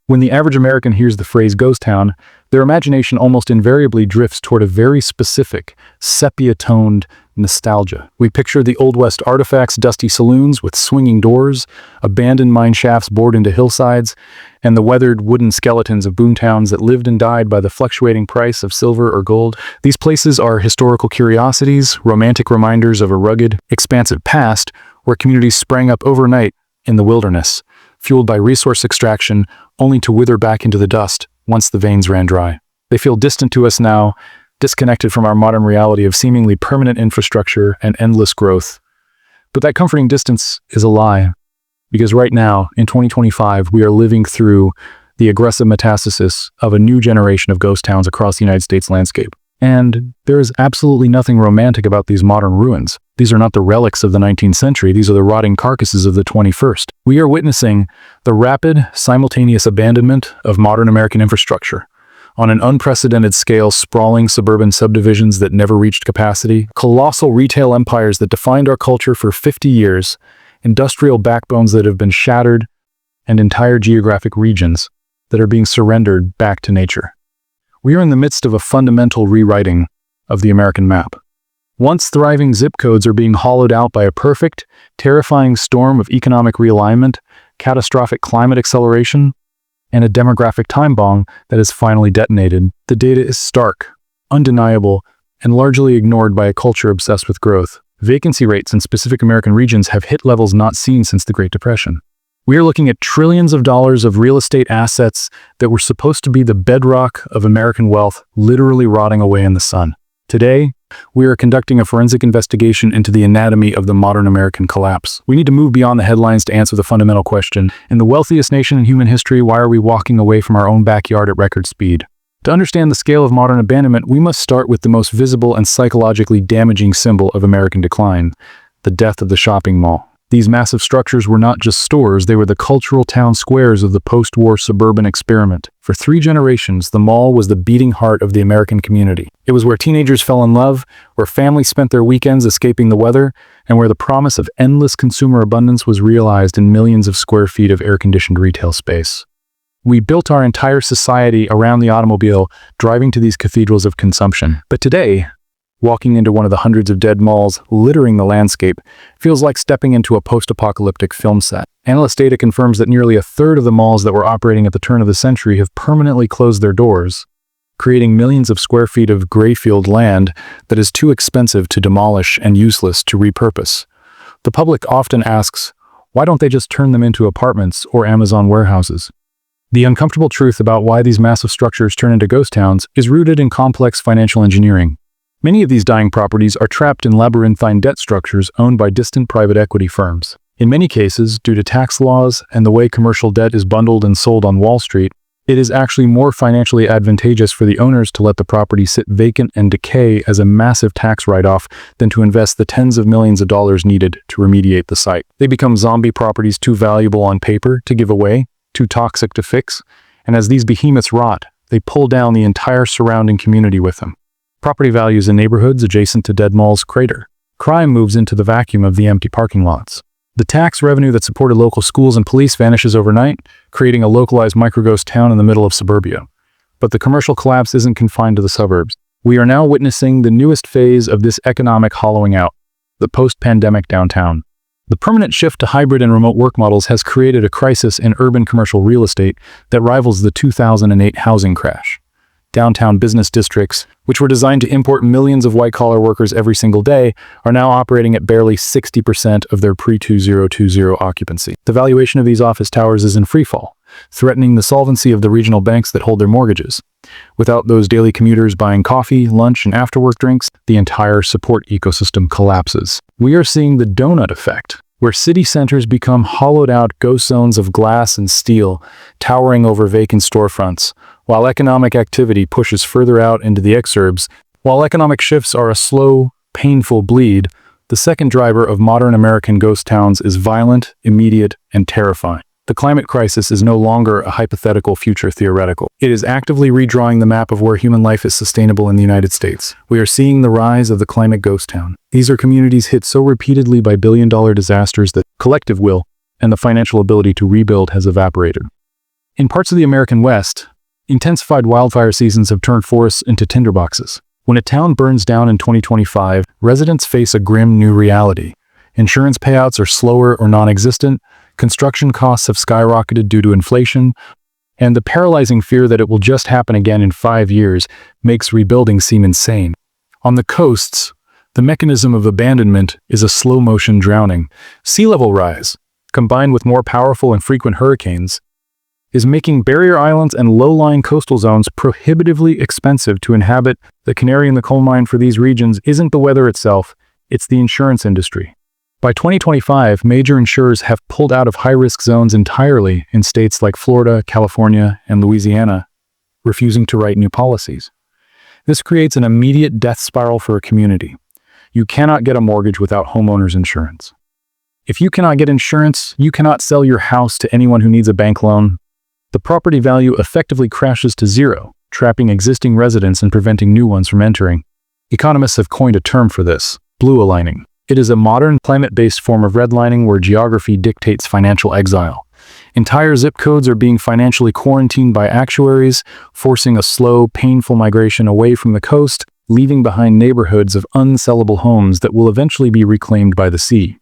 When the average American hears the phrase ghost town, their imagination almost invariably drifts toward a very specific, sepia-toned nostalgia. We picture the Old West artifacts, dusty saloons with swinging doors, abandoned mine shafts bored into hillsides, and the weathered wooden skeletons of boomtowns that lived and died by the fluctuating price of silver or gold. These places are historical curiosities, romantic reminders of a rugged, expansive past where communities sprang up overnight in the wilderness, fueled by resource extraction, only to wither back into the dust once the veins ran dry. They feel distant to us now, disconnected from our modern reality of seemingly permanent infrastructure and endless growth. But that comforting distance is a lie, because right now, in 2025, we are living through the aggressive metastasis of a new generation of ghost towns across the United States landscape. And there is absolutely nothing romantic about these modern ruins. These are not the relics of the 19th century, these are the rotting carcasses of the 21st. We are witnessing the rapid, simultaneous abandonment of modern American infrastructure. On an unprecedented scale, sprawling suburban subdivisions that never reached capacity, colossal retail empires that defined our culture for 50 years, industrial backbones that have been shattered, and entire geographic regions that are being surrendered back to nature. We are in the midst of a fundamental rewriting of the American map. Once thriving zip codes are being hollowed out by a perfect, terrifying storm of economic realignment, catastrophic climate acceleration, and a demographic time bomb that has finally detonated. The data is stark, undeniable, and largely ignored by a culture obsessed with growth. Vacancy rates in specific American regions have hit levels not seen since the Great Depression. We are looking at trillions of dollars of real estate assets that were supposed to be the bedrock of American wealth literally rotting away in the sun. Today, we are conducting a forensic investigation into the anatomy of the modern American collapse. We need to move beyond the headlines to answer the fundamental question: in the wealthiest nation in human history, why are we walking away from our own backyard at record speed? To understand the scale of modern abandonment, we must start with the most visible and psychologically damaging symbol of American decline: the death of the shopping mall. These massive structures were not just stores, they were the cultural town squares of the post-war suburban experiment. For 3 generations, the mall was the beating heart of the American community. It was where teenagers fell in love, where families spent their weekends escaping the weather, and where the promise of endless consumer abundance was realized in millions of square feet of air-conditioned retail space. We built our entire society around the automobile, driving to these cathedrals of consumption. But today, walking into one of the hundreds of dead malls littering the landscape feels like stepping into a post-apocalyptic film set. Analyst data confirms that nearly a third of the malls that were operating at the turn of the century have permanently closed their doors, creating millions of square feet of grayfield land that is too expensive to demolish and useless to repurpose. The public often asks, why don't they just turn them into apartments or Amazon warehouses? The uncomfortable truth about why these massive structures turn into ghost towns is rooted in complex financial engineering. Many of these dying properties are trapped in labyrinthine debt structures owned by distant private equity firms. In many cases, due to tax laws and the way commercial debt is bundled and sold on Wall Street, it is actually more financially advantageous for the owners to let the property sit vacant and decay as a massive tax write-off than to invest the tens of millions of dollars needed to remediate the site. They become zombie properties too valuable on paper to give away, too toxic to fix, and as these behemoths rot, they pull down the entire surrounding community with them. Property values in neighborhoods adjacent to dead malls crater. Crime moves into the vacuum of the empty parking lots. The tax revenue that supported local schools and police vanishes overnight, creating a localized microghost town in the middle of suburbia. But the commercial collapse isn't confined to the suburbs. We are now witnessing the newest phase of this economic hollowing out, the post-pandemic downtown. The permanent shift to hybrid and remote work models has created a crisis in urban commercial real estate that rivals the 2008 housing crash. Downtown business districts, which were designed to import millions of white-collar workers every single day, are now operating at barely 60% of their pre-2020 occupancy. The valuation of these office towers is in freefall, threatening the solvency of the regional banks that hold their mortgages. Without those daily commuters buying coffee, lunch, and after-work drinks, the entire support ecosystem collapses. We are seeing the donut effect, where city centers become hollowed-out ghost zones of glass and steel, towering over vacant storefronts, while economic activity pushes further out into the exurbs. While economic shifts are a slow, painful bleed, the second driver of modern American ghost towns is violent, immediate, and terrifying. The climate crisis is no longer a hypothetical future theoretical. It is actively redrawing the map of where human life is sustainable in the United States. We are seeing the rise of the climate ghost town. These are communities hit so repeatedly by billion-dollar disasters that collective will and the financial ability to rebuild has evaporated. In parts of the American West, intensified wildfire seasons have turned forests into tinderboxes. When a town burns down in 2025, residents face a grim new reality. Insurance payouts are slower or non-existent, construction costs have skyrocketed due to inflation, and the paralyzing fear that it will just happen again in 5 years makes rebuilding seem insane. On the coasts, the mechanism of abandonment is a slow-motion drowning. Sea level rise, combined with more powerful and frequent hurricanes, is making barrier islands and low-lying coastal zones prohibitively expensive to inhabit. The canary in the coal mine for these regions isn't the weather itself, it's the insurance industry. By 2025, major insurers have pulled out of high-risk zones entirely in states like Florida, California, and Louisiana, refusing to write new policies. This creates an immediate death spiral for a community. You cannot get a mortgage without homeowners insurance. If you cannot get insurance, you cannot sell your house to anyone who needs a bank loan. The property value effectively crashes to zero, trapping existing residents and preventing new ones from entering. Economists have coined a term for this: blue aligning. It is a modern, climate-based form of redlining where geography dictates financial exile. Entire zip codes are being financially quarantined by actuaries, forcing a slow, painful migration away from the coast, leaving behind neighborhoods of unsellable homes that will eventually be reclaimed by the sea.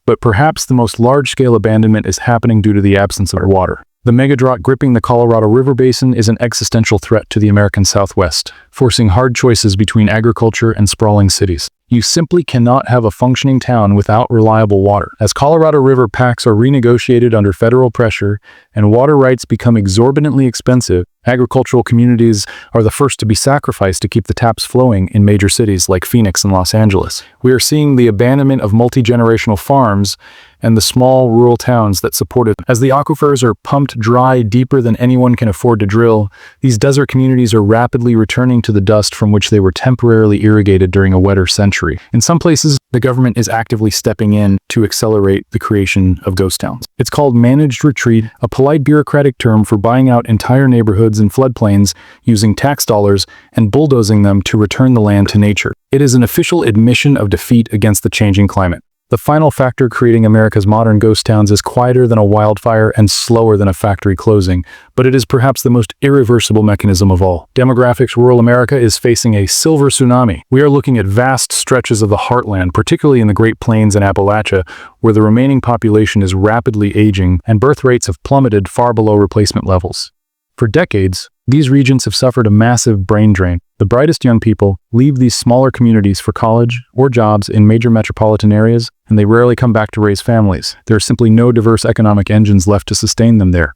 But perhaps the most large-scale abandonment is happening due to the absence of water. The megadrought gripping the Colorado River Basin is an existential threat to the American Southwest, forcing hard choices between agriculture and sprawling cities. You simply cannot have a functioning town without reliable water. As Colorado River pacts are renegotiated under federal pressure and water rights become exorbitantly expensive, agricultural communities are the first to be sacrificed to keep the taps flowing in major cities like Phoenix and Los Angeles. We are seeing the abandonment of multi-generational farms and the small rural towns that supported them. As the aquifers are pumped dry deeper than anyone can afford to drill, these desert communities are rapidly returning to the dust from which they were temporarily irrigated during a wetter century. In some places, the government is actively stepping in to accelerate the creation of ghost towns. It's called managed retreat, a polite bureaucratic term for buying out entire neighborhoods and floodplains using tax dollars and bulldozing them to return the land to nature. It is an official admission of defeat against the changing climate. The final factor creating America's modern ghost towns is quieter than a wildfire and slower than a factory closing, but it is perhaps the most irreversible mechanism of all. Demographics: rural America is facing a silver tsunami. We are looking at vast stretches of the heartland, particularly in the Great Plains and Appalachia, where the remaining population is rapidly aging and birth rates have plummeted far below replacement levels. For decades, these regions have suffered a massive brain drain. The brightest young people leave these smaller communities for college or jobs in major metropolitan areas, and they rarely come back to raise families. There are simply no diverse economic engines left to sustain them there.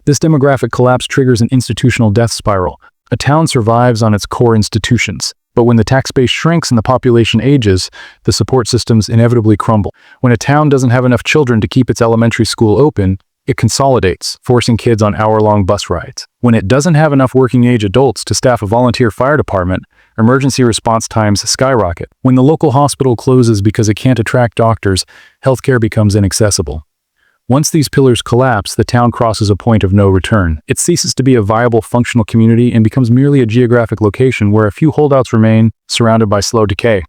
This demographic collapse triggers an institutional death spiral. A town survives on its core institutions, but when the tax base shrinks and the population ages, the support systems inevitably crumble. When a town doesn't have enough children to keep its elementary school open, it consolidates, forcing kids on hour-long bus rides. When it doesn't have enough working-age adults to staff a volunteer fire department, emergency response times skyrocket. When the local hospital closes because it can't attract doctors, healthcare becomes inaccessible. Once these pillars collapse, the town crosses a point of no return. It ceases to be a viable, functional community and becomes merely a geographic location where a few holdouts remain, surrounded by slow decay.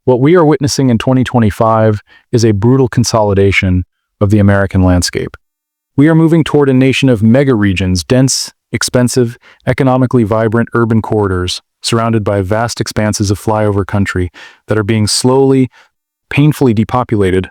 What we are witnessing in 2025 is a brutal consolidation of the American landscape. We are moving toward a nation of mega-regions, dense, expensive, economically vibrant urban corridors, surrounded by vast expanses of flyover country that are being slowly, painfully depopulated